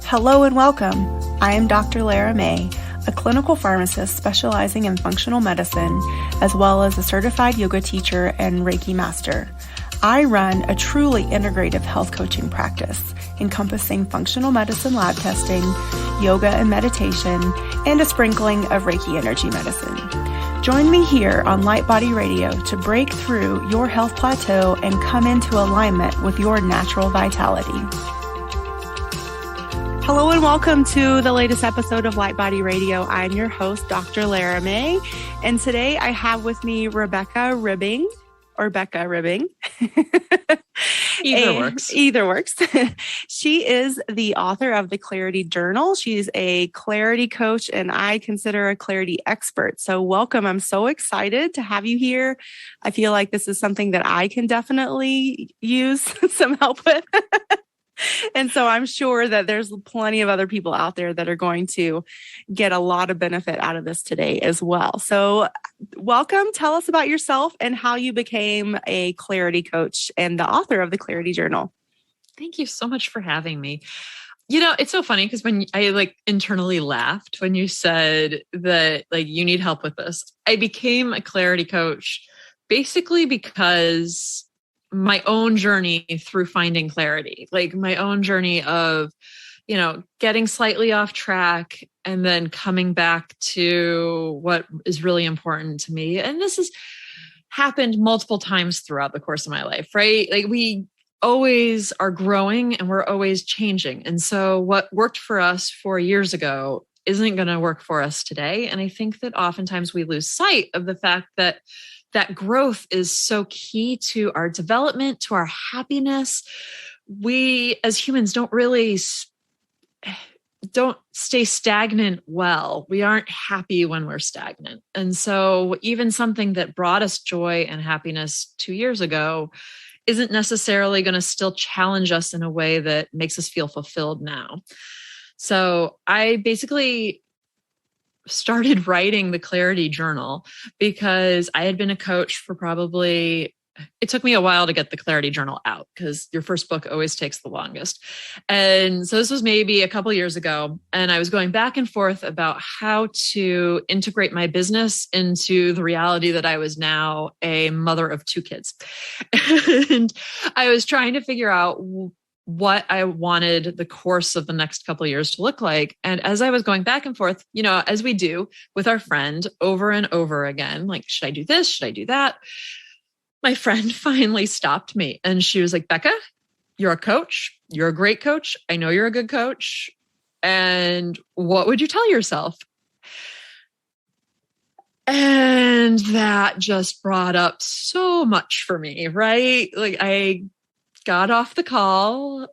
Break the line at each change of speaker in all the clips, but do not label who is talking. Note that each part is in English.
Hello and welcome. I am Dr. Lara May, a clinical pharmacist specializing in functional medicine, as well as a certified yoga teacher and Reiki master. I run a truly integrative health coaching practice, encompassing functional medicine lab testing, yoga and meditation, and a sprinkling of Reiki energy medicine. Join me here on Light Body Radio to break through your health plateau and come into alignment with your natural vitality. Hello and welcome to the latest episode of Light Body Radio. I'm your host, Dr. Lara May, and today I have with me Becca Ribbing. Either works. She is the author of the Clarity Journal. She's a clarity coach, and I consider a clarity expert. So welcome. I'm so excited to have you here. I feel like this is something that I can definitely use some help with. And so I'm sure that there's plenty of other people out there that are going to get a lot of benefit out of this today as well. So welcome. Tell us about yourself and how you became a clarity coach and the author of the Clarity Journal.
Thank you so much for having me. You know, it's so funny because when I internally laughed when you said that you need help with this. I became a clarity coach basically because my own journey through finding clarity, my own journey of, getting slightly off track and then coming back to what is really important to me. And this has happened multiple times throughout the course of my life, right? We always are growing and we're always changing. And so what worked for us 4 years ago isn't going to work for us today. And I think that oftentimes we lose sight of the fact that growth is so key to our development, to our happiness. We as humans don't stay stagnant well. We aren't happy when we're stagnant. And so even something that brought us joy and happiness 2 years ago isn't necessarily going to still challenge us in a way that makes us feel fulfilled now. So I basically started writing the Clarity Journal because I had been a coach for it took me a while to get the Clarity Journal out because your first book always takes the longest. And so this was maybe a couple of years ago, and I was going back and forth about how to integrate my business into the reality that I was now a mother of 2 kids. And I was trying to figure out what I wanted the course of the next couple of years to look like. And as I was going back and forth, as we do with our friend over and over again, should I do this? Should I do that? My friend finally stopped me and she was like, Becca, you're a coach. You're a great coach. I know you're a good coach. And what would you tell yourself? And that just brought up so much for me, right? I got off the call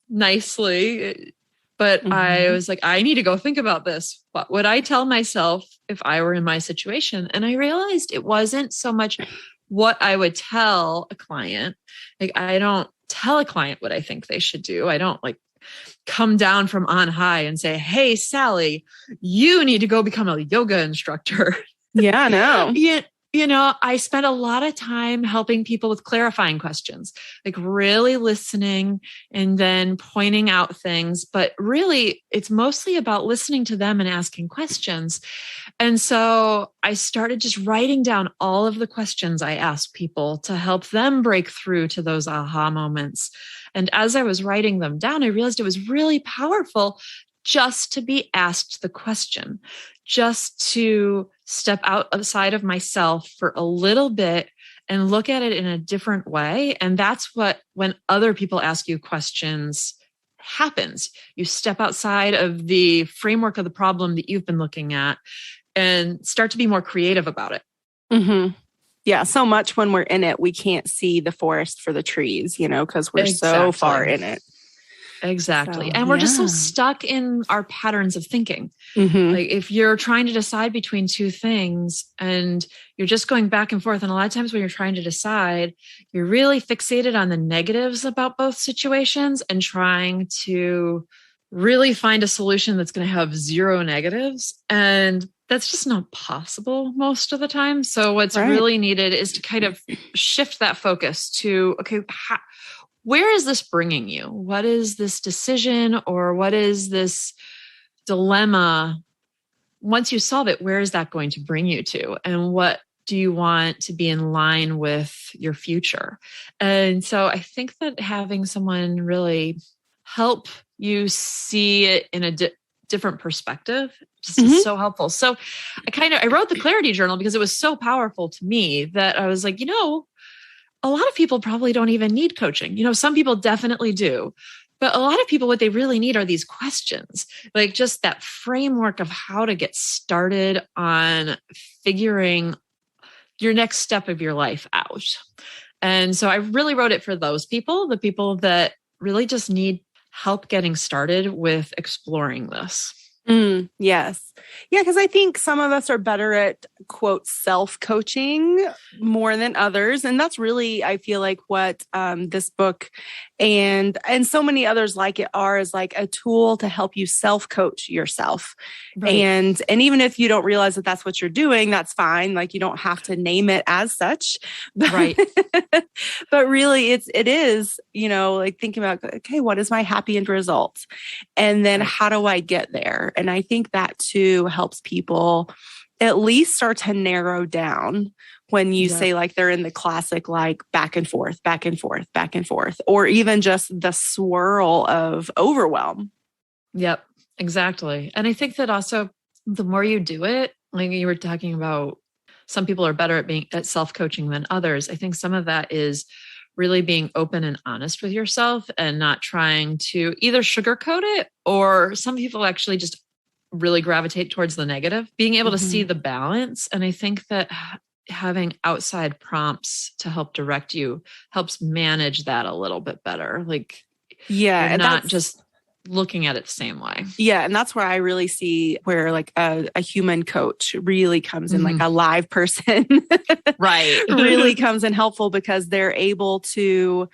nicely, but I was like, I need to go think about this. What would I tell myself if I were in my situation? And I realized it wasn't so much what I would tell a client. I don't tell a client what I think they should do. I don't come down from on high and say, hey, Sally, you need to go become a yoga instructor.
Yeah, I know.
I spent a lot of time helping people with clarifying questions, really listening and then pointing out things. But really, it's mostly about listening to them and asking questions. And so I started just writing down all of the questions I asked people to help them break through to those aha moments. And as I was writing them down, I realized it was really powerful just to be asked the question, just to step outside of myself for a little bit and look at it in a different way. And that's when other people ask you questions happens. You step outside of the framework of the problem that you've been looking at and start to be more creative about it.
Mm-hmm. Yeah. So much when we're in it, we can't see the forest for the trees, because we're so far in it.
Exactly. And we're just so stuck in our patterns of thinking.
Mm-hmm.
If you're trying to decide between 2 things and you're just going back and forth, and a lot of times when you're trying to decide, you're really fixated on the negatives about both situations and trying to really find a solution that's going to have 0 negatives. And that's just not possible most of the time. So what's really needed is to kind of shift that focus to, okay, where is this bringing you? What is this decision or what is this dilemma? Once you solve it, where is that going to bring you to? And what do you want to be in line with your future? And so I think that having someone really help you see it in a different perspective just is so helpful. So I wrote the clarity journal because it was so powerful to me that I was like, a lot of people probably don't even need coaching. Some people definitely do. But a lot of people, what they really need are these questions, like just that framework of how to get started on figuring your next step of your life out. And so I really wrote it for those people, the people that really just need help getting started with exploring this.
Yes. Yeah, because I think some of us are better at, quote, self-coaching more than others. And that's really, I feel like what this book and so many others like it are is like a tool to help you self-coach yourself. Right. And even if you don't realize that that's what you're doing, that's fine. Like you don't have to name it as such. But, right. But really it is, like thinking about, okay, what is my happy end result? And then how do I get there? And I think that too helps people at least start to narrow down when you say like they're in the classic, like back and forth, back and forth, back and forth, or even just the swirl of overwhelm.
Yep, exactly. And I think that also the more you do it, like you were talking about, some people are better at self-coaching than others. I think some of that is really being open and honest with yourself and not trying to either sugarcoat it, or some people actually just really gravitate towards the negative, being able to see the balance. And I think that having outside prompts to help direct you helps manage that a little bit better. Like, you're and not just looking at it the same way.
Yeah. And that's where I really see where like a human coach really comes in, like a live person,
right?
Really comes in helpful because they're able to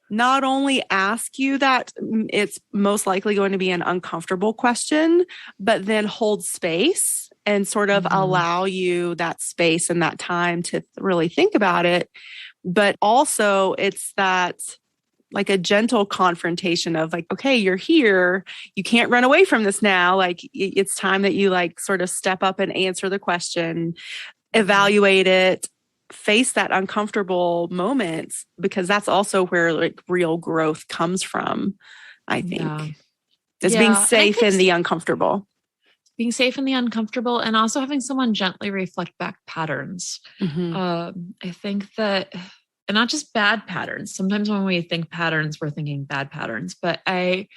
not only ask you that it's most likely going to be an uncomfortable question, but then hold space and sort of allow you that space and that time to really think about it. But also it's that like a gentle confrontation of like, okay, you're here. You can't run away from this now. Like it's time that you like sort of step up and answer the question, evaluate it, face that uncomfortable moment, because that's also where like real growth comes from. I think it's being safe in the uncomfortable.
Being safe in the uncomfortable, and also having someone gently reflect back patterns. I think that, and not just bad patterns. Sometimes when we think patterns, we're thinking bad patterns, but I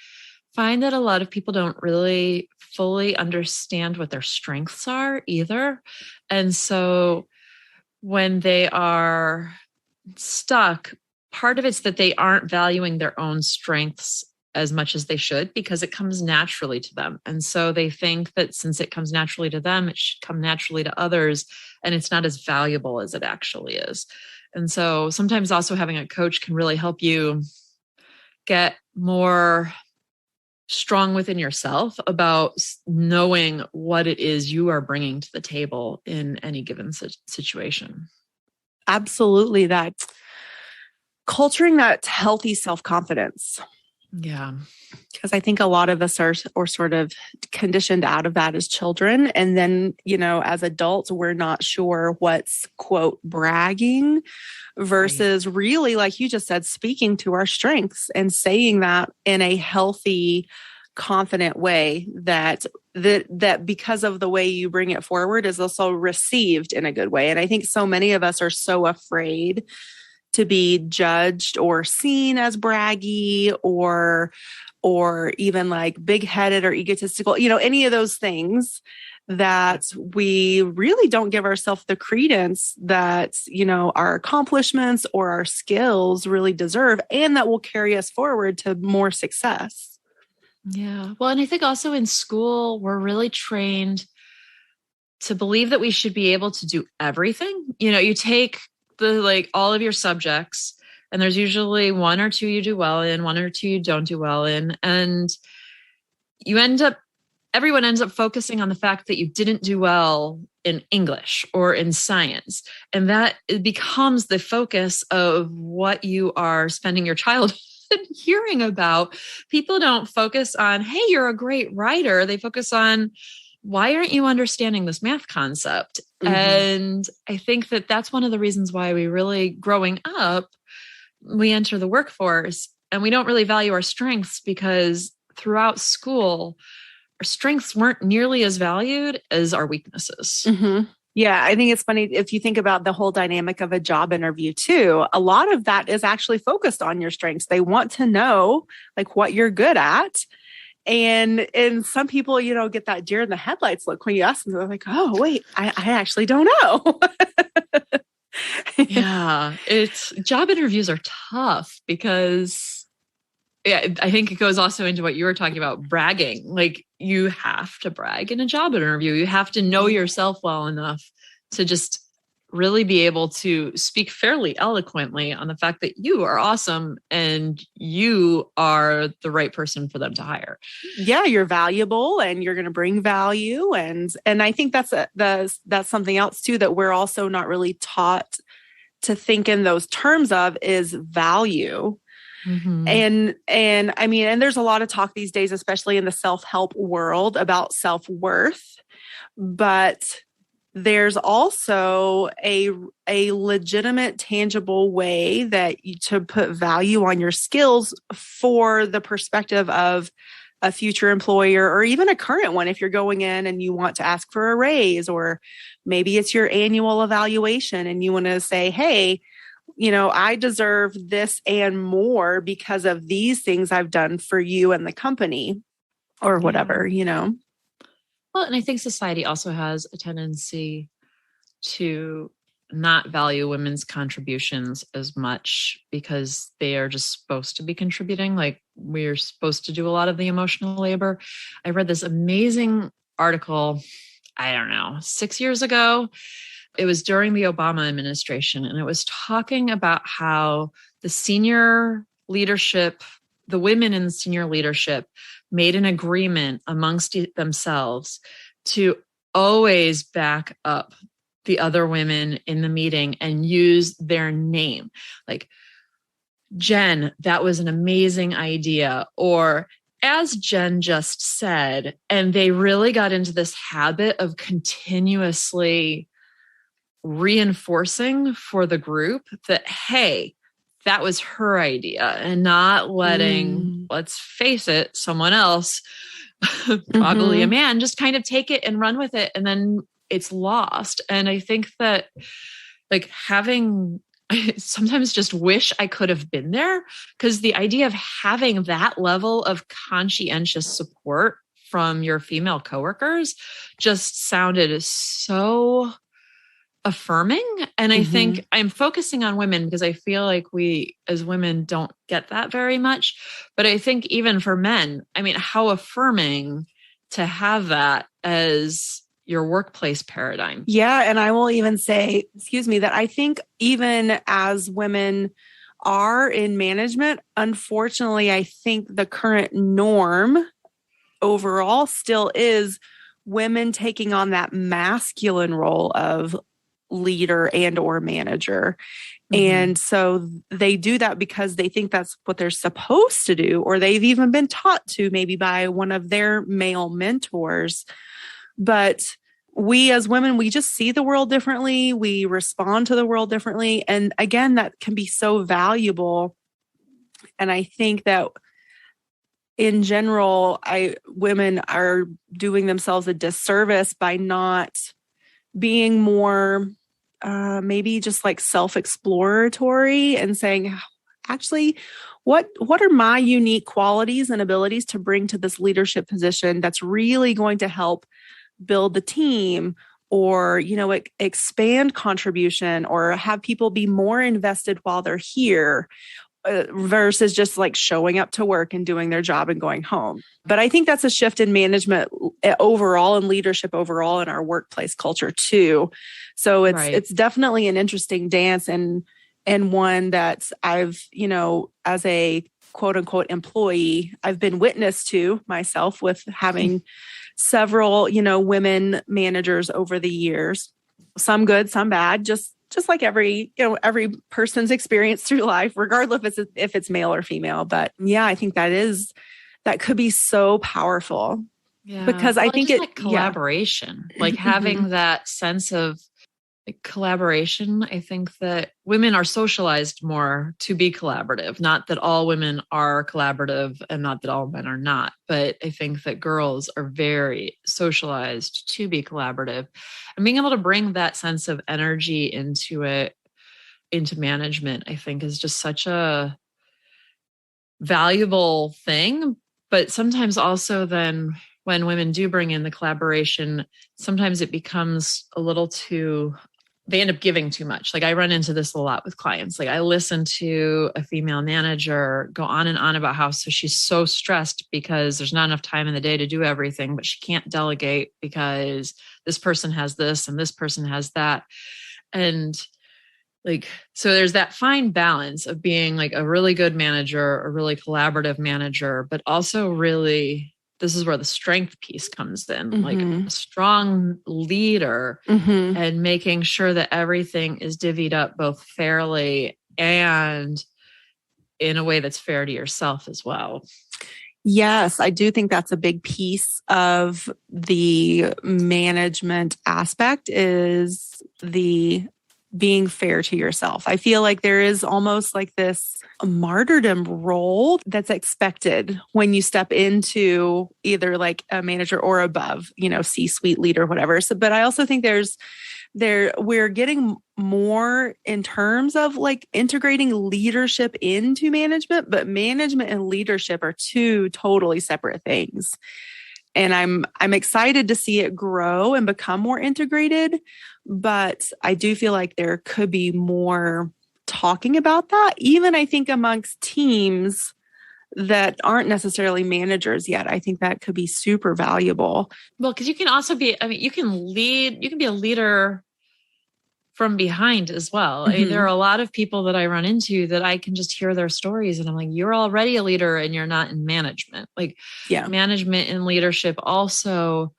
find that a lot of people don't really fully understand what their strengths are either. And so when they are stuck, part of it's that they aren't valuing their own strengths as much as they should, because it comes naturally to them. And so they think that since it comes naturally to them, it should come naturally to others, and it's not as valuable as it actually is. And so sometimes also having a coach can really help you get more strong within yourself about knowing what it is you are bringing to the table in any given situation.
Absolutely. That culturing that healthy self-confidence.
Yeah.
Because I think a lot of us are sort of conditioned out of that as children. And then, as adults, we're not sure what's, quote, bragging versus really, like you just said, speaking to our strengths and saying that in a healthy, confident way that because of the way you bring it forward is also received in a good way. And I think so many of us are so afraid to be judged or seen as braggy or even like big-headed or egotistical, any of those things that we really don't give ourselves the credence that, our accomplishments or our skills really deserve, and that will carry us forward to more success.
Yeah. Well, and I think also in school, we're really trained to believe that we should be able to do everything. You take all of your subjects, and there's usually one or two you do well in, one or two you don't do well in. And everyone ends up focusing on the fact that you didn't do well in English or in science. And that it becomes the focus of what you are spending your childhood been hearing about. People don't focus on, hey, you're a great writer. They focus on, why aren't you understanding this math concept? Mm-hmm. And I think that that's one of the reasons why we really, growing up, we enter the workforce and we don't really value our strengths, because throughout school, our strengths weren't nearly as valued as our weaknesses.
Mm-hmm. Yeah, I think it's funny if you think about the whole dynamic of a job interview too. A lot of that is actually focused on your strengths. They want to know like what you're good at. And some people, get that deer in the headlights look when you ask them. They're like, oh, wait, I actually don't know.
Yeah, job interviews are tough because I think it goes also into what you were talking about, bragging. Like, you have to brag in a job interview. You have to know yourself well enough to just really be able to speak fairly eloquently on the fact that you are awesome and you are the right person for them to hire.
Yeah, you're valuable and you're going to bring value. And I think that's something else too, that we're also not really taught to think in those terms of, is value. Mm-hmm. And I mean, and there's a lot of talk these days, especially in the self-help world, about self-worth, but there's also a legitimate, tangible way to put value on your skills for the perspective of a future employer, or even a current one. If you're going in and you want to ask for a raise, or maybe it's your annual evaluation and you want to say, hey, I deserve this and more because of these things I've done for you and the company, or whatever,
Well, and I think society also has a tendency to not value women's contributions as much because they are just supposed to be contributing. Like, we're supposed to do a lot of the emotional labor. I read this amazing article, I don't know, 6 years ago. It was during the Obama administration, and it was talking about how the senior leadership, the women in senior leadership, made an agreement amongst themselves to always back up the other women in the meeting and use their name. Like, Jen, that was an amazing idea. Or, as Jen just said. And they really got into this habit of continuously reinforcing for the group that, hey, that was her idea, and not letting, let's face it, someone else, probably a man, just kind of take it and run with it. And then it's lost. And I think that, like, I sometimes just wish I could have been there, because the idea of having that level of conscientious support from your female coworkers just sounded so affirming. And I think I'm focusing on women because I feel like we as women don't get that very much. But I think even for men, I mean, how affirming to have that as your workplace paradigm.
Yeah. And I will even say, that I think even as women are in management, unfortunately, I think the current norm overall still is women taking on that masculine role of leader and or manager. And so they do that because they think that's what they're supposed to do, or they've even been taught to, maybe by one of their male mentors. But we as women, we just see the world differently. We respond to the world differently. And again, that can be so valuable. And I think that in general, women are doing themselves a disservice by not being more maybe just like self-exploratory and saying, actually, what are my unique qualities and abilities to bring to this leadership position that's really going to help build the team, or, expand contribution, or have people be more invested while they're here, versus just like showing up to work and doing their job and going home. But I think that's a shift in management overall and leadership overall in our workplace culture too. So it's definitely an interesting dance, and one that I've, as a quote unquote employee, I've been witness to myself with having several, women managers over the years, some good, some bad, just just like every person's experience through life, regardless if it's male or female. But yeah, I think that could be so powerful
Yeah.
because I
Well,
think
just
it,
like
yeah.
collaboration, like
Mhm.
having that sense of like collaboration. I think that women are socialized more to be collaborative. Not that all women are collaborative and not that all men are not, but I think that girls are very socialized to be collaborative. And being able to bring that sense of energy into it, into management, I think is just such a valuable thing. But sometimes also, then when women do bring in the collaboration, sometimes it becomes a little too, they end up giving too much. Like I run into this a lot with clients. Like I listen to a female manager go on and on about how so she's so stressed because there's not enough time in the day to do everything, but she can't delegate because this person has this and this person has that. And like, so there's that fine balance of being like a really good manager, a really collaborative manager, but also really, this is where the strength piece comes in, like
Mhm.
a strong leader
Mhm.
and making sure that everything is divvied up both fairly and in a way that's fair to yourself as well.
Yes, I do think that's a big piece of the management aspect is the being fair to yourself. I feel like there is almost like this martyrdom role that's expected when you step into either like a manager or above, C-suite leader, whatever. So, but I also think we're getting more in terms of like integrating leadership into management, but management and leadership are two totally separate things. And I'm excited to see it grow and become more integrated, but I do feel like there could be more talking about that, even I think amongst teams that aren't necessarily managers yet. I think that could be super valuable.
Well, because you can also be, I mean, you can lead, you can be a leader from behind as well. I mean, there are
Mm-hmm.
a lot of people that I run into that I can just hear their stories and I'm like, you're already a leader and you're not in management. Like
Yeah.
management and leadership also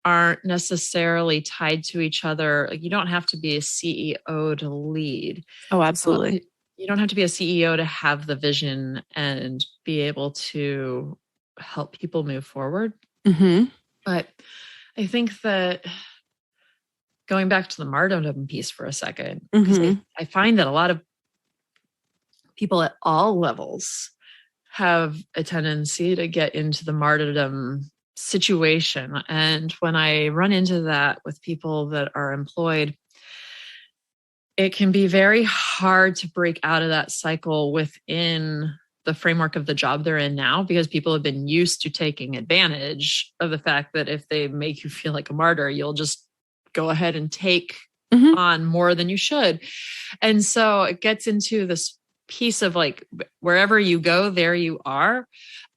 aren't necessarily tied to each other. Like you don't have to be a CEO to lead.
Oh,
Well,
absolutely.
you don't have to be a CEO to have the vision and be able to help people move forward.
Mm-hmm.
But I think that going back to the martyrdom piece for a second, because
Mm-hmm.
I find that a lot of people at all levels have a tendency to get into the martyrdom situation. And when I run into that with people that are employed, it can be very hard to break out of that cycle within the framework of the job they're in now because people have been used to taking advantage of the fact that if they make you feel like a martyr, you'll just go ahead and take
Mm-hmm.
on more than you should. And so it gets into this piece of like wherever you go, there you are.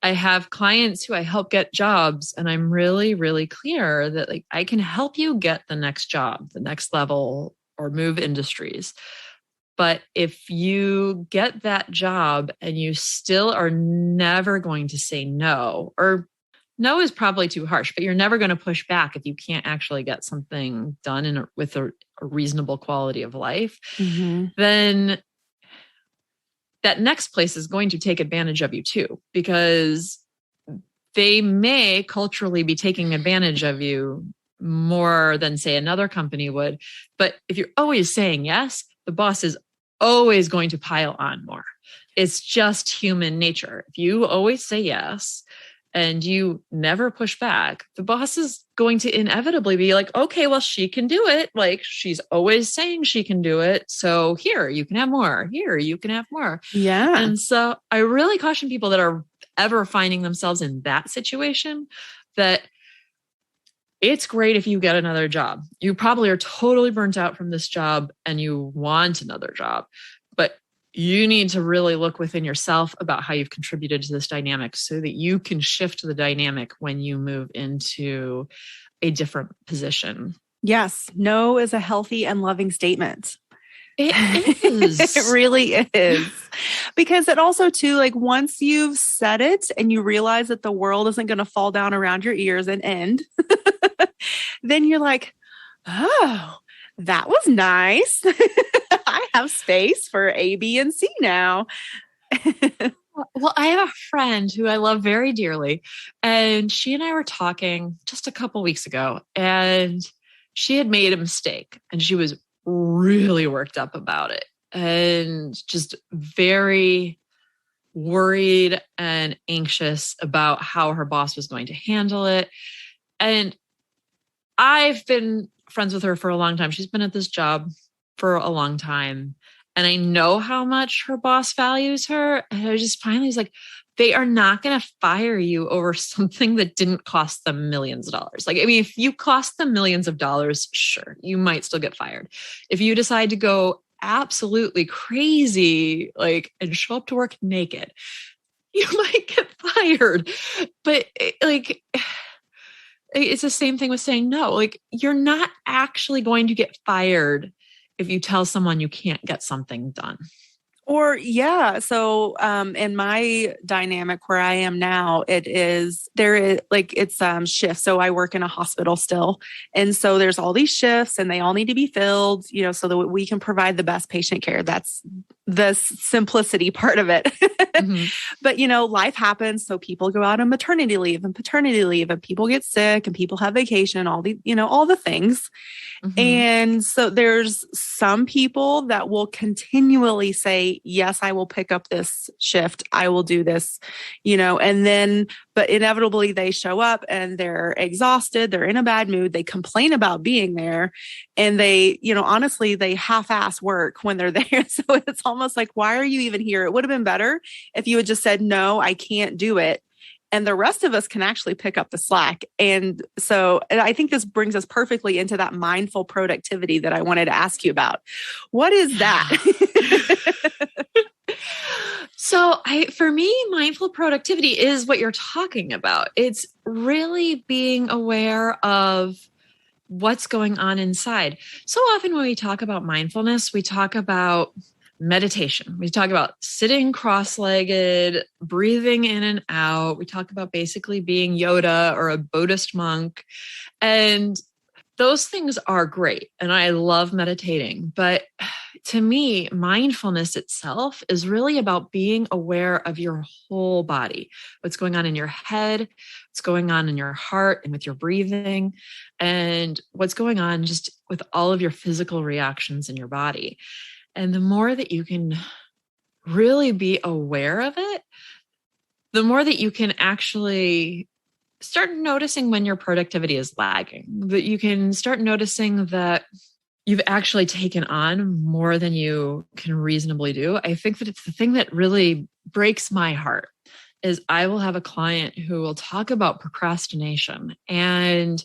I have clients who I help get jobs, and I'm really, really clear that like I can help you get the next job, the next level, or move industries. But if you get that job and you still are never going to say no, or no is probably too harsh, but you're never going to push back if you can't actually get something done with a reasonable quality of life,
Mm-hmm.
then that next place is going to take advantage of you too, because they may culturally be taking advantage of you more than, say, another company would. But if you're always saying yes, the boss is always going to pile on more. It's just human nature. If you always say yes and you never push back, the boss is going to inevitably be like, okay, well, she can do it. Like she's always saying she can do it. So here, you can have more. Here, you can have more.
Yeah.
And so I really caution people that are ever finding themselves in that situation that it's great if you get another job. You probably are totally burnt out from this job and you want another job, but you need to really look within yourself about how you've contributed to this dynamic so that you can shift the dynamic when you move into a different position.
Yes. No is a healthy and loving statement.
It
It
is.
really is. Because it also, too, like once you've said it and you realize that the world isn't going to fall down around your ears and end, then you're like, oh, That was nice. I have space for A, B, and C now.
Well, I have a friend who I love very dearly, and she and I were talking just a couple weeks ago, and she had made a mistake, and she was really worked up about it, and just very worried and anxious about how her boss was going to handle it. And I've been friends with her for a long time. She's been at this job for a long time. And I know how much her boss values her. And I just finally was like, they are not going to fire you over something that didn't cost them millions of dollars. Like, I mean, if you cost them millions of dollars, sure, you might still get fired. If you decide to go absolutely crazy, like, and show up to work naked, you might get fired. But like, it's the same thing with saying no. Like, you're not actually going to get fired if you tell someone you can't get something done.
Or yeah, so in my dynamic where I am now, there is like it's shifts. So I work in a hospital still. And so there's all these shifts and they all need to be filled, so that we can provide the best patient care. That's the simplicity part of it.
Mhm.
But life happens. So people go out on maternity leave and paternity leave and people get sick and people have vacation, all the things.
Mhm.
And so there's some people that will continually say, yes, I will pick up this shift. I will do this, and then, but inevitably they show up and they're exhausted. They're in a bad mood. They complain about being there and they, honestly, they half-ass work when they're there. So it's almost like, why are you even here? It would have been better if you had just said, no, I can't do it. And the rest of us can actually pick up the slack. And I think this brings us perfectly into that mindful productivity that I wanted to ask you about. What is that?
So for me, mindful productivity is what you're talking about. It's really being aware of what's going on inside. So often when we talk about mindfulness, we talk about meditation. We talk about sitting cross-legged, breathing in and out. We talk about basically being Yoda or a Buddhist monk. And those things are great. And I love meditating. But to me, mindfulness itself is really about being aware of your whole body, what's going on in your head, what's going on in your heart and with your breathing, and what's going on just with all of your physical reactions in your body. And the more that you can really be aware of it, the more that you can actually start noticing when your productivity is lagging, that you can start noticing that you've actually taken on more than you can reasonably do. I think that it's the thing that really breaks my heart is I will have a client who will talk about procrastination and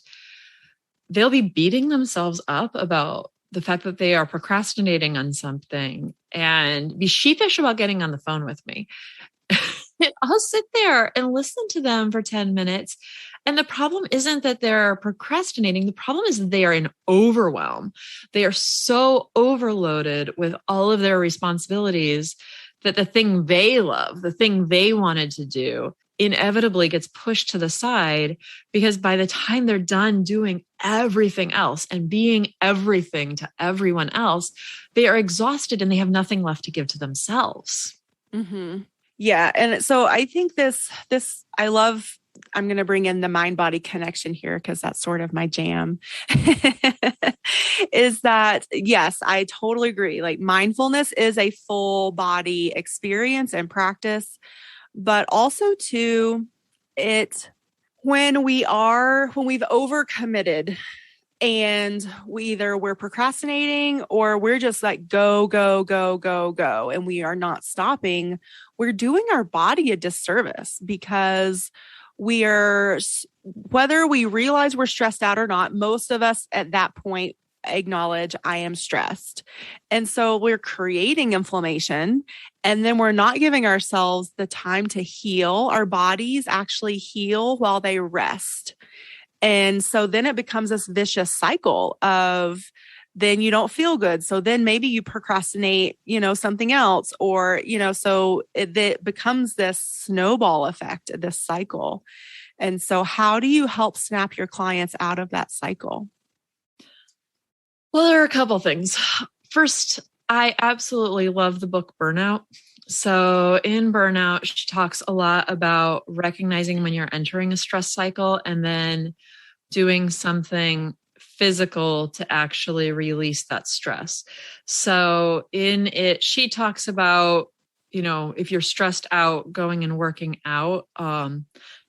they'll be beating themselves up about the fact that they are procrastinating on something and be sheepish about getting on the phone with me. I'll sit there and listen to them for 10 minutes. And the problem isn't that they're procrastinating. The problem is that they are in overwhelm. They are so overloaded with all of their responsibilities that the thing they love, the thing they wanted to do, inevitably gets pushed to the side because by the time they're done doing everything else and being everything to everyone else, they are exhausted and they have nothing left to give to themselves.
Mm-hmm. Yeah. And so I think I'm going to bring in the mind body connection here because that's sort of my jam is that, yes, I totally agree. Like mindfulness is a full body experience and practice, but also too, when we've overcommitted and we're procrastinating or we're just like go, go, go, go, go, and we are not stopping, we're doing our body a disservice because whether we realize we're stressed out or not, most of us at that point acknowledge I am stressed. And so we're creating inflammation and then we're not giving ourselves the time to heal. Our bodies actually heal while they rest. And so then it becomes this vicious cycle of then you don't feel good. So then maybe you procrastinate, something else, or, so it becomes this snowball effect, this cycle. And so how do you help snap your clients out of that cycle?
Well, there are a couple things. First, I absolutely love the book Burnout. So in Burnout, she talks a lot about recognizing when you're entering a stress cycle and then doing something physical to actually release that stress. So in it, she talks about, if you're stressed out, going and working out.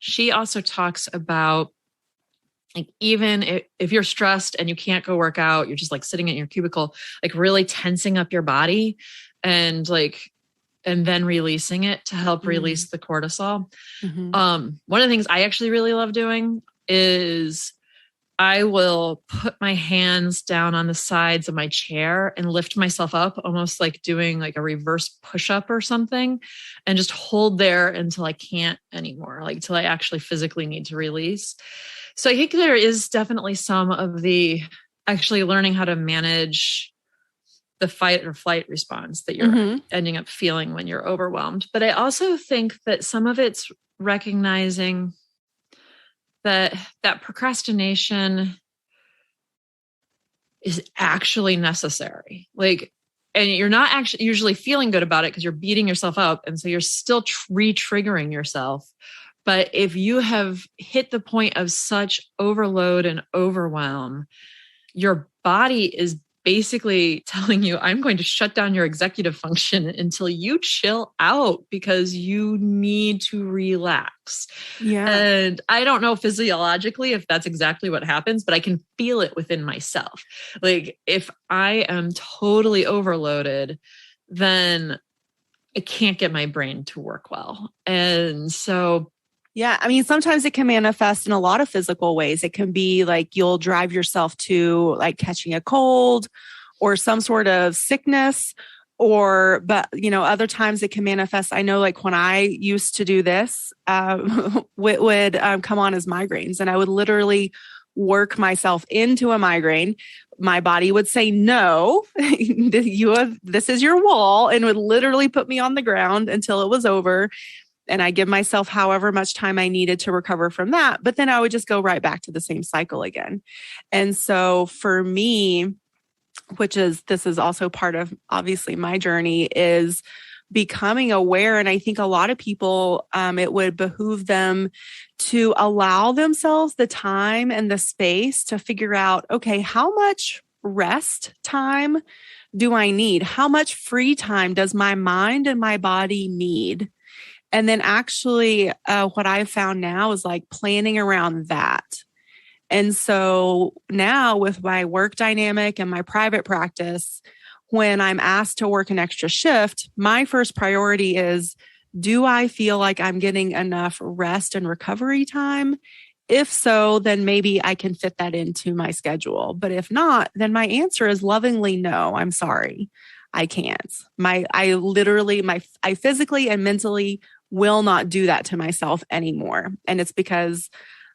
She also talks about, like, even if you're stressed and you can't go work out, you're just like sitting in your cubicle, like really tensing up your body and then releasing it to help release the cortisol. One of the things I actually really love doing is I will put my hands down on the sides of my chair and lift myself up, almost like doing like a reverse push-up or something, and just hold there until I can't anymore, like till I actually physically need to release. So I think there is definitely some of the actually learning how to manage the fight or flight response that you're ending up feeling when you're overwhelmed. But I also think that some of it's recognizing that procrastination is actually necessary. And you're not actually usually feeling good about it because you're beating yourself up. And so you're still re-triggering yourself. But if you have hit the point of such overload and overwhelm, your body is basically telling you, I'm going to shut down your executive function until you chill out because you need to relax.
Yeah.
And I don't know physiologically if that's exactly what happens, but I can feel it within myself. Like if I am totally overloaded, then I can't get my brain to work well. And so
yeah. I mean, sometimes it can manifest in a lot of physical ways. It can be like you'll drive yourself to like catching a cold or some sort of sickness but other times it can manifest. I know like when I used to do this, it would come on as migraines and I would literally work myself into a migraine. My body would say, no, this is your wall, and would literally put me on the ground until it was over. And I give myself however much time I needed to recover from that. But then I would just go right back to the same cycle again. And so for me, this is also part of obviously my journey, is becoming aware. And I think a lot of people, it would behoove them to allow themselves the time and the space to figure out, okay, how much rest time do I need? How much free time does my mind and my body need? And then actually what I've found now is like planning around that. And so now with my work dynamic and my private practice, when I'm asked to work an extra shift, my first priority is, do I feel like I'm getting enough rest and recovery time? If so, then maybe I can fit that into my schedule. But if not, then my answer is lovingly, no, I'm sorry. I can't. I physically and mentally will not do that to myself anymore. And it's because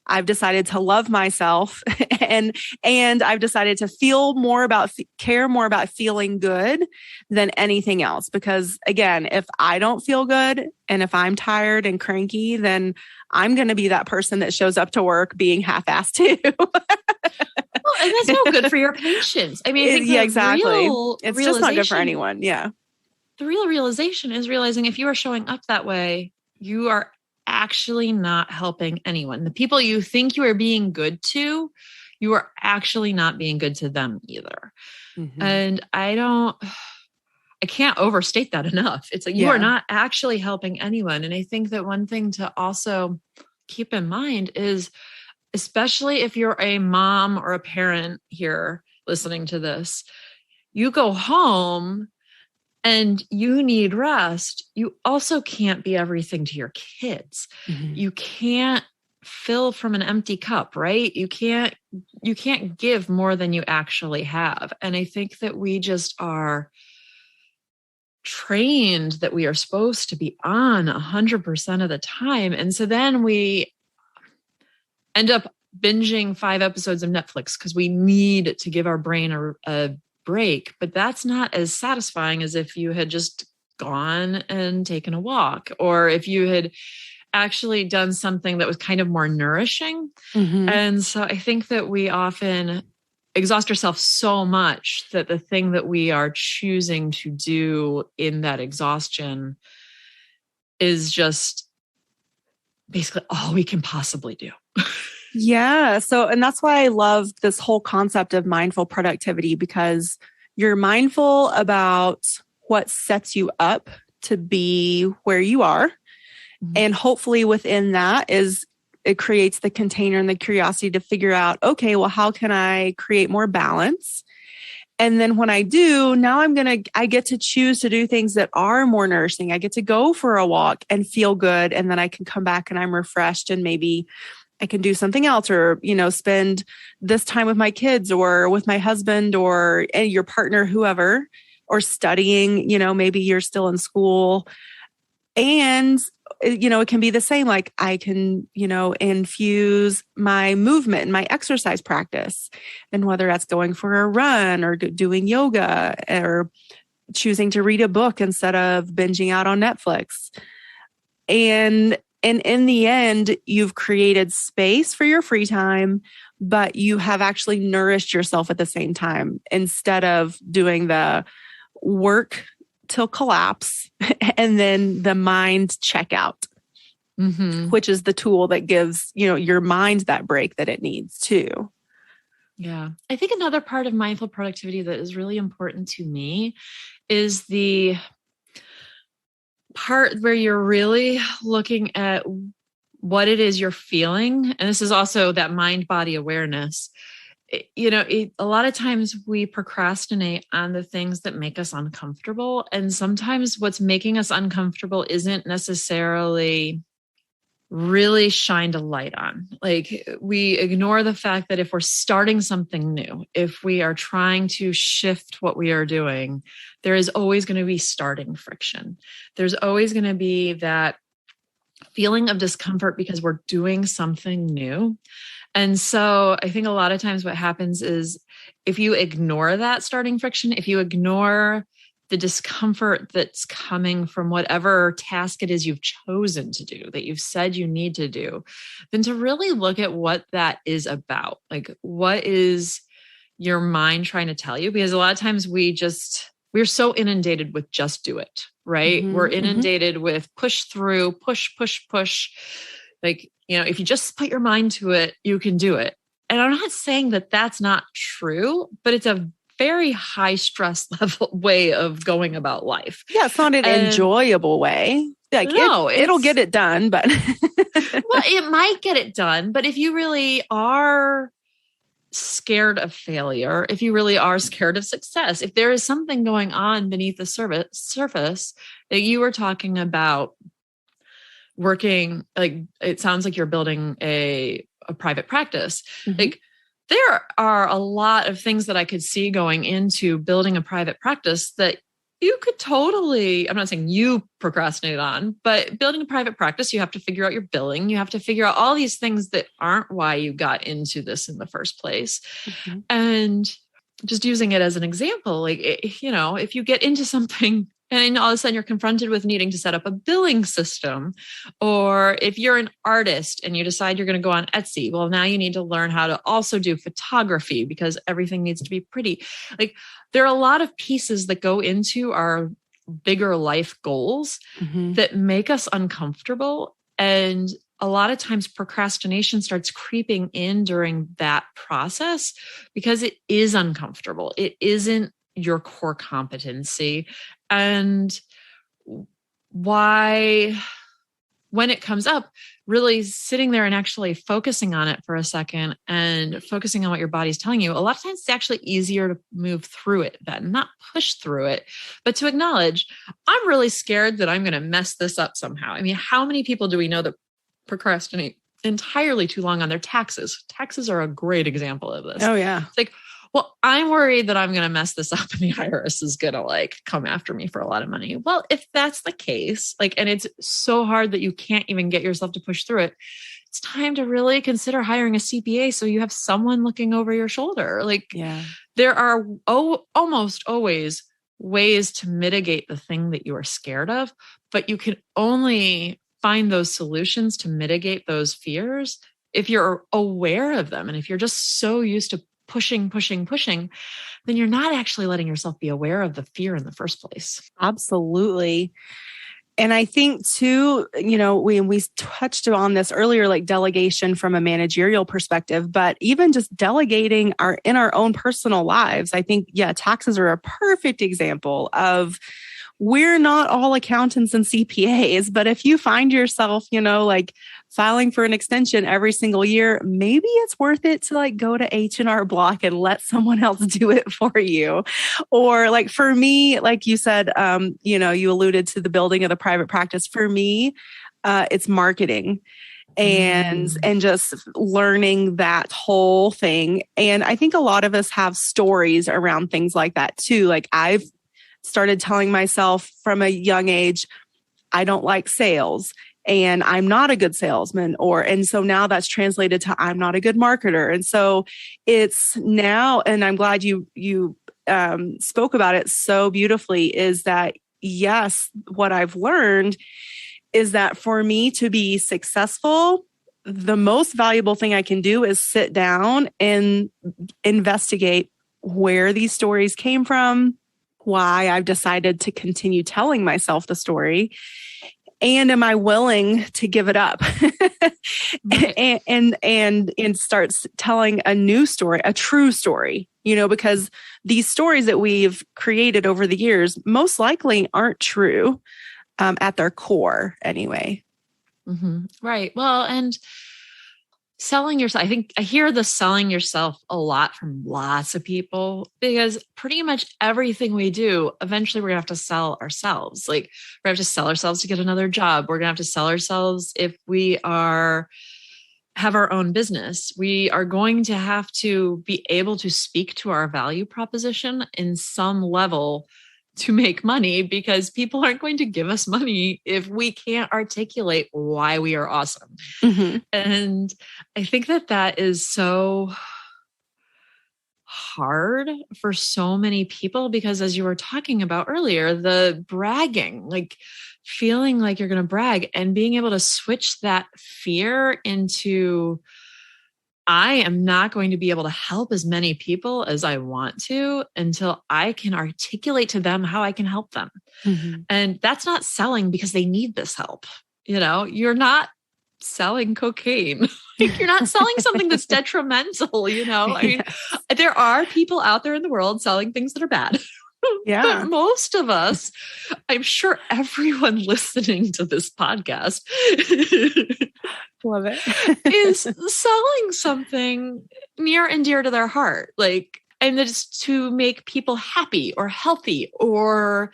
I've decided to love myself and I've decided to care more about feeling good than anything else. Because again, if I don't feel good and if I'm tired and cranky, then I'm going to be that person that shows up to work being half-assed too.
Well, and that's no good for your patients. I mean, I think
exactly. It's just not good for anyone. Yeah.
The real realization is realizing if you are showing up that way, you are actually not helping anyone. The people you think you are being good to, you are actually not being good to them either. And I can't overstate that enough. It's like, you are not actually helping anyone. And I think that one thing to also keep in mind is, especially if you're a mom or a parent here listening to this, you go home and you need rest, you also can't be everything to your kids. You can't fill from an empty cup, right? You can't give more than you actually have. And I think that we just are trained that we are supposed to be on 100% of the time. And so then we end up binging 5 episodes of Netflix because we need to give our brain a break, but that's not as satisfying as if you had just gone and taken a walk, or if you had actually done something that was kind of more nourishing. And so I think that we often, exhaust ourselves so much that the thing that we are choosing to do in that exhaustion is just basically all we can possibly do.
Yeah. So, and that's why I love this whole concept of mindful productivity, because you're mindful about what sets you up to be where you are. Mm-hmm. And hopefully within that it creates the container and the curiosity to figure out, okay, well, how can I create more balance? And then when I do, now I get to choose to do things that are more nourishing. I get to go for a walk and feel good. And then I can come back and I'm refreshed, and maybe I can do something else, or, spend this time with my kids or with my husband or your partner, whoever, or studying, maybe you're still in school. And, it can be the same. Like I can, infuse my movement and my exercise practice. And whether that's going for a run or doing yoga or choosing to read a book instead of binging out on Netflix. And in the end, you've created space for your free time, but you have actually nourished yourself at the same time, instead of doing the work till collapse and then the mind check out, which is the tool that gives, your mind that break that it needs too.
Yeah. I think another part of mindful productivity that is really important to me is the part where you're really looking at what it is you're feeling. And this is also that mind-body awareness. A lot of times we procrastinate on the things that make us uncomfortable. And sometimes what's making us uncomfortable isn't necessarily really shined a light on. Like we ignore the fact that if we're starting something new, if we are trying to shift what we are doing, there is always going to be starting friction. There's always going to be that feeling of discomfort because we're doing something new. And so I think a lot of times what happens is if you ignore that starting friction, if you ignore the discomfort that's coming from whatever task it is you've chosen to do, that you've said you need to do, then to really look at what that is about. Like, what is your mind trying to tell you? Because a lot of times we're so inundated with just do it, right? We're inundated with push through, push. Like, if you just put your mind to it, you can do it. And I'm not saying that that's not true, but it's a very high stress level way of going about life.
Yeah, it's not an enjoyable way. Like no, it'll get it done, but
well, it might get it done. But if you really are scared of failure, if you really are scared of success, if there is something going on beneath the surface that you were talking about working, like it sounds like you're building a private practice. Like there are a lot of things that I could see going into building a private practice that you could totally, I'm not saying you procrastinate on, but building a private practice, you have to figure out your billing. You have to figure out all these things that aren't why you got into this in the first place. And just using it as an example, like, if you get into something and all of a sudden you're confronted with needing to set up a billing system, or if you're an artist and you decide you're going to go on Etsy, well, now you need to learn how to also do photography because everything needs to be pretty. Like there are a lot of pieces that go into our bigger life goals that make us uncomfortable. And a lot of times procrastination starts creeping in during that process because it is uncomfortable. It isn't your core competency. And why, when it comes up, really sitting there and actually focusing on it for a second and focusing on what your body's telling you, a lot of times it's actually easier to move through it then, not push through it, but to acknowledge, I'm really scared that I'm going to mess this up somehow. I mean, how many people do we know that procrastinate entirely too long on their taxes? Taxes are a great example of this.
Oh, yeah.
It's like, well, I'm worried that I'm going to mess this up and the IRS is going to come after me for a lot of money. Well, if that's the case, and it's so hard that you can't even get yourself to push through it, it's time to really consider hiring a CPA so you have someone looking over your shoulder. There are almost always ways to mitigate the thing that you are scared of, but you can only find those solutions to mitigate those fears if you're aware of them. And if you're just so used to pushing, then you're not actually letting yourself be aware of the fear in the first place.
Absolutely. And I think too, we touched on this earlier, like delegation from a managerial perspective, but even just delegating in our own personal lives. I think, taxes are a perfect example of, we're not all accountants and CPAs, but if you find yourself, like filing for an extension every single year, maybe it's worth it to like go to H&R Block and let someone else do it for you. Or like for me, like you said, you alluded to the building of the private practice. For me, it's marketing and just learning that whole thing. And I think a lot of us have stories around things like that too. Like I've started telling myself from a young age, I don't like sales and I'm not a good salesman, and so now that's translated to I'm not a good marketer. And so it's now, and I'm glad you spoke about it so beautifully, is that yes, what I've learned is that for me to be successful, the most valuable thing I can do is sit down and investigate where these stories came from, why I've decided to continue telling myself the story, and am I willing to give it up and start telling a new story, a true story, because these stories that we've created over the years most likely aren't true at their core anyway.
Mm-hmm. Right. Well, and selling yourself, I think I hear the selling yourself a lot from lots of people, because pretty much everything we do, eventually we're going to have to sell ourselves. Like we're going to have to sell ourselves to get another job. We're going to have to sell ourselves if we have our own business. We are going to have to be able to speak to our value proposition in some level to make money, because people aren't going to give us money if we can't articulate why we are awesome. Mm-hmm. And I think that is so hard for so many people, because as you were talking about earlier, the bragging, like feeling like you're going to brag, and being able to switch that fear into, I am not going to be able to help as many people as I want to until I can articulate to them how I can help them. Mm-hmm. And that's not selling because they need this help. You're not selling cocaine. You're not selling something that's detrimental, I mean, there are people out there in the world selling things that are bad. Yeah. But most of us, I'm sure everyone listening to this podcast
love it,
is selling something near and dear to their heart. And it's to make people happy or healthy or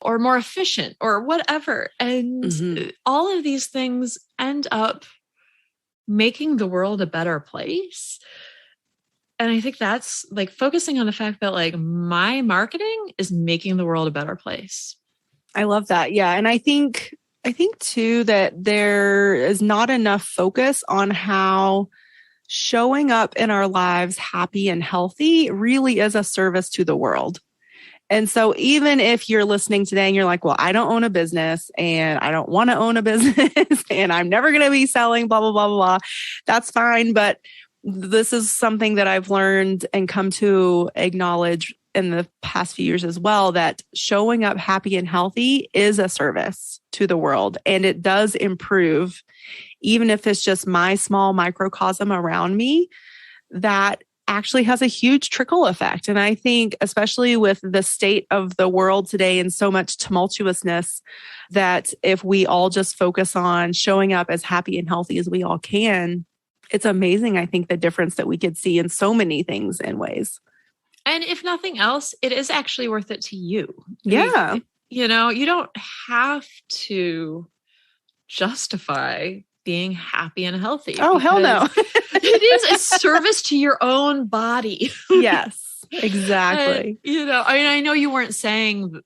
more efficient or whatever. And all of these things end up making the world a better place. And I think that's like focusing on the fact that like my marketing is making the world a better place.
I love that. Yeah. And I think too that there is not enough focus on how showing up in our lives happy and healthy really is a service to the world. And so even if you're listening today and you're like, well, I don't own a business and I don't want to own a business and I'm never going to be selling blah, blah, blah, blah, blah, that's fine. But this is something that I've learned and come to acknowledge in the past few years as well, that showing up happy and healthy is a service to the world. And it does improve, even if it's just my small microcosm around me, that actually has a huge trickle effect. And I think, especially with the state of the world today and so much tumultuousness, that if we all just focus on showing up as happy and healthy as we all can, it's amazing, I think, the difference that we could see in so many things and ways.
And if nothing else, it is actually worth it to you.
Yeah.
You don't have to justify being happy and healthy.
Oh, hell no.
It is a service to your own body.
Yes. Exactly.
And, I know you weren't saying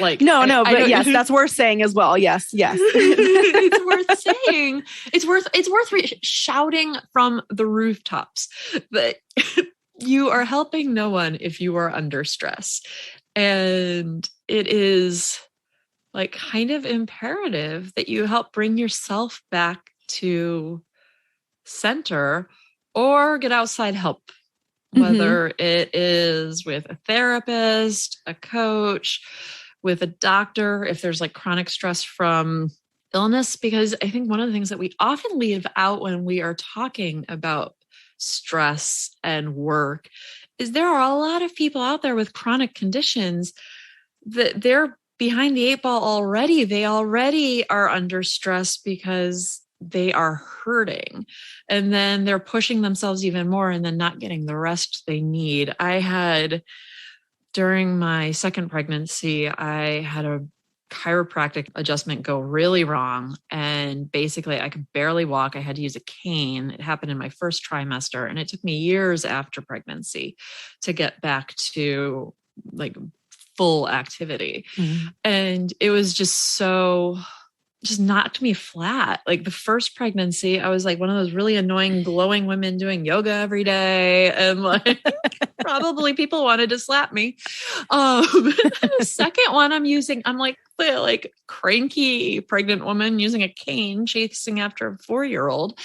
like,
but yes, that's worth saying as well. Yes.
It's worth saying. It's worth shouting from the rooftops that you are helping no one if you are under stress. And it is like kind of imperative that you help bring yourself back to center or get outside help
Mm-hmm.
whether it is with a therapist, a coach, with a doctor, if there's like chronic stress from illness, because I think one of the things that we often leave out when we are talking about stress and work is there are a lot of people out there with chronic conditions that they're behind the eight ball already. They already are under stress because they are hurting. And then they're pushing themselves even more and then not getting the rest they need. I had, during my second pregnancy, I had a chiropractic adjustment go really wrong. And basically, I could barely walk. I had to use a cane. It happened in my first trimester. And it took me years after pregnancy to get back to like full activity.
Mm-hmm.
And it was just knocked me flat. Like the first pregnancy, I was like one of those really annoying, glowing women doing yoga every day. And like probably people wanted to slap me. The second one I'm like cranky pregnant woman using a cane, chasing after a 4-year-old.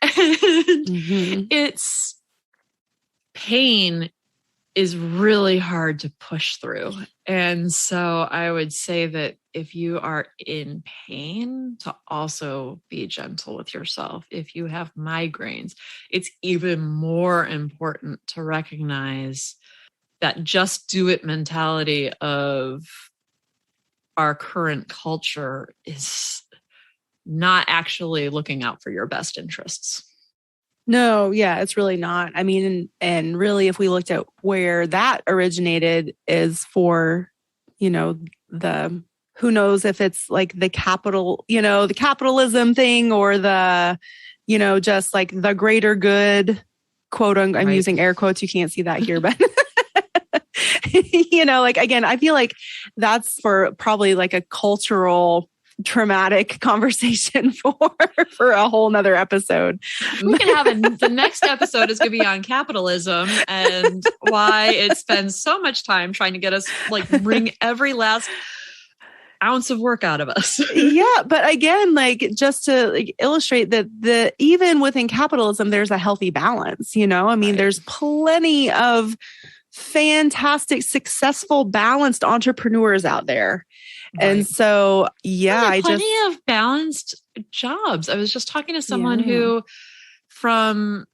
And
Mm-hmm.
it's pain is really hard to push through. And so I would say that if you are in pain, to also be gentle with yourself. If you have migraines, it's even more important to recognize that just do it mentality of our current culture is not actually looking out for your best interests.
No, yeah, it's really not. I mean, and really, if we looked at where that originated is for, the, who knows if it's like the capital, the capitalism thing or the, just like the greater good, quote unquote, I'm
Right.
using air quotes. You can't see that here, but like, again, I feel like that's for probably like a cultural traumatic conversation for a whole nother episode.
We can have the next episode is going to be on capitalism and why it spends so much time trying to get us like wring every last ounce of work out of us.
Yeah, but again, like just to illustrate that even within capitalism, there's a healthy balance. I mean,
Right.
There's plenty of fantastic, successful, balanced entrepreneurs out there. Right. And so, yeah,
plenty of balanced jobs. I was just talking to someone who from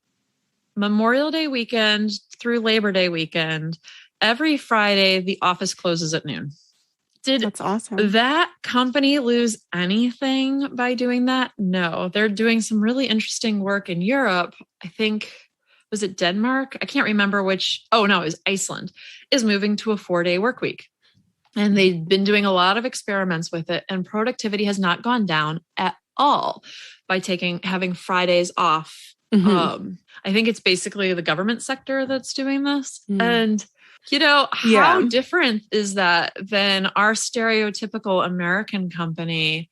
Memorial Day weekend through Labor Day weekend, every Friday, the office closes at noon.
That's awesome.
That company lose anything by doing that? No, they're doing some really interesting work in Europe. I think, was it Denmark? I can't remember which. Oh, no, it was Iceland, is moving to a 4-day work week. And they've been doing a lot of experiments with it, and productivity has not gone down at all by having Fridays off. Mm-hmm. I think it's basically the government sector that's doing this. Mm. And how different is that than our stereotypical American company?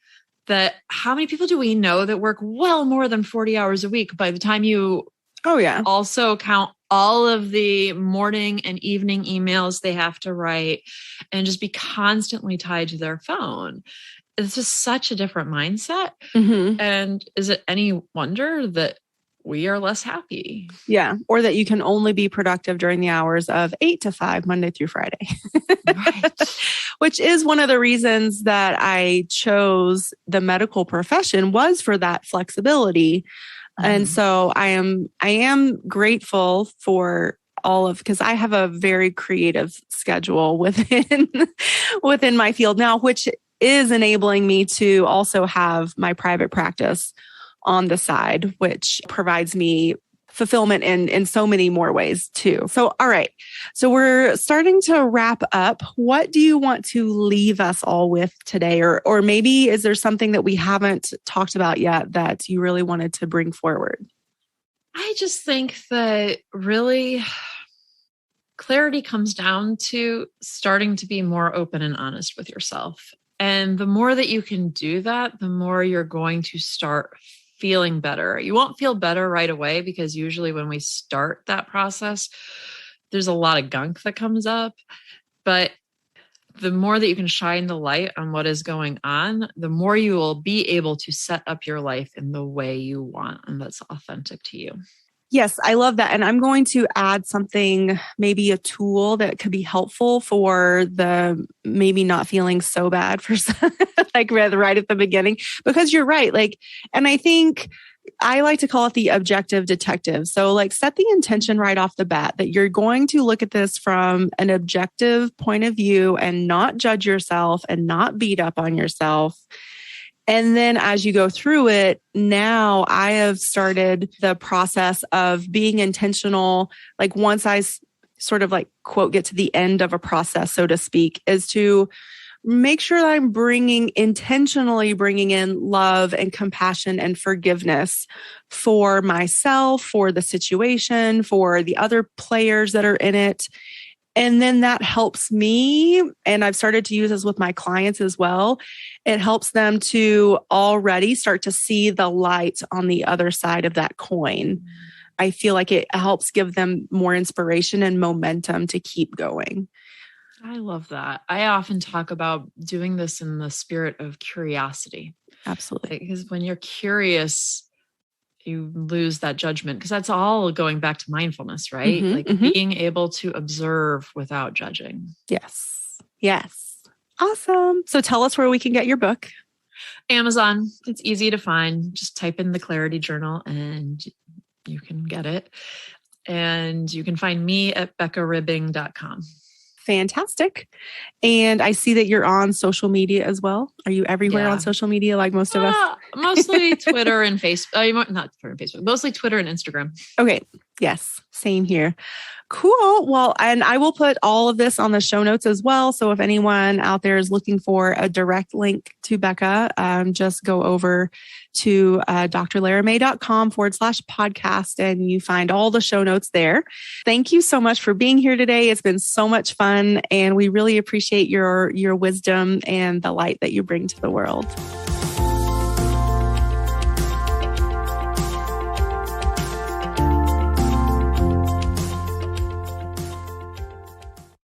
That how many people do we know that work well more than 40 hours a week by the time you also count all of the morning and evening emails they have to write and just be constantly tied to their phone? It's just such a different mindset. Mm-hmm. And is it any wonder that we are less happy?
Yeah. Or that you can only be productive during the hours of 8 to 5, Monday through Friday. Right. Which is one of the reasons that I chose the medical profession, was for that flexibility. Mm-hmm. And so I am grateful for because I have a very creative schedule within my field now, which is enabling me to also have my private practice on the side, which provides me fulfillment in so many more ways too. So, all right. So we're starting to wrap up. What do you want to leave us all with today? Or maybe is there something that we haven't talked about yet that you really wanted to bring forward?
I just think that really clarity comes down to starting to be more open and honest with yourself. And the more that you can do that, the more you're going to start feeling better. You won't feel better right away, because usually when we start that process, there's a lot of gunk that comes up. But the more that you can shine the light on what is going on, the more you will be able to set up your life in the way you want and that's authentic to you.
Yes, I love that. And I'm going to add something, maybe a tool that could be helpful for the maybe not feeling so bad for like right at the beginning, because you're right. Like, and I think I like to call it the objective detective. So like set the intention right off the bat that you're going to look at this from an objective point of view and not judge yourself and not beat up on yourself. And then as you go through it, now I have started the process of being intentional. Like once sort of like quote, get to the end of a process, so to speak, is to make sure that I'm intentionally bringing in love and compassion and forgiveness for myself, for the situation, for the other players that are in it. And then that helps me. And I've started to use this with my clients as well. It helps them to already start to see the light on the other side of that coin. I feel like it helps give them more inspiration and momentum to keep going.
I love that. I often talk about doing this in the spirit of curiosity.
Absolutely.
Because when you're curious, you lose that judgment, because that's all going back to mindfulness, right? Being able to observe without judging.
Yes. Yes. Awesome. So tell us where we can get your book.
Amazon. It's easy to find. Just type in the Clarity Journal and you can get it. And you can find me at beccaribbing.com.
Fantastic. And I see that you're on social media as well. Are you everywhere on social media like most of us?
Mostly Twitter and Facebook. Not Twitter and Facebook. Mostly Twitter and Instagram.
Okay. Yes. Same here. Cool. Well, and I will put all of this on the show notes as well. So if anyone out there is looking for a direct link to Becca, just go over to drlaramay.com/podcast and you find all the show notes there. Thank you so much for being here today. It's been so much fun and we really appreciate your wisdom and the light that you bring to the world.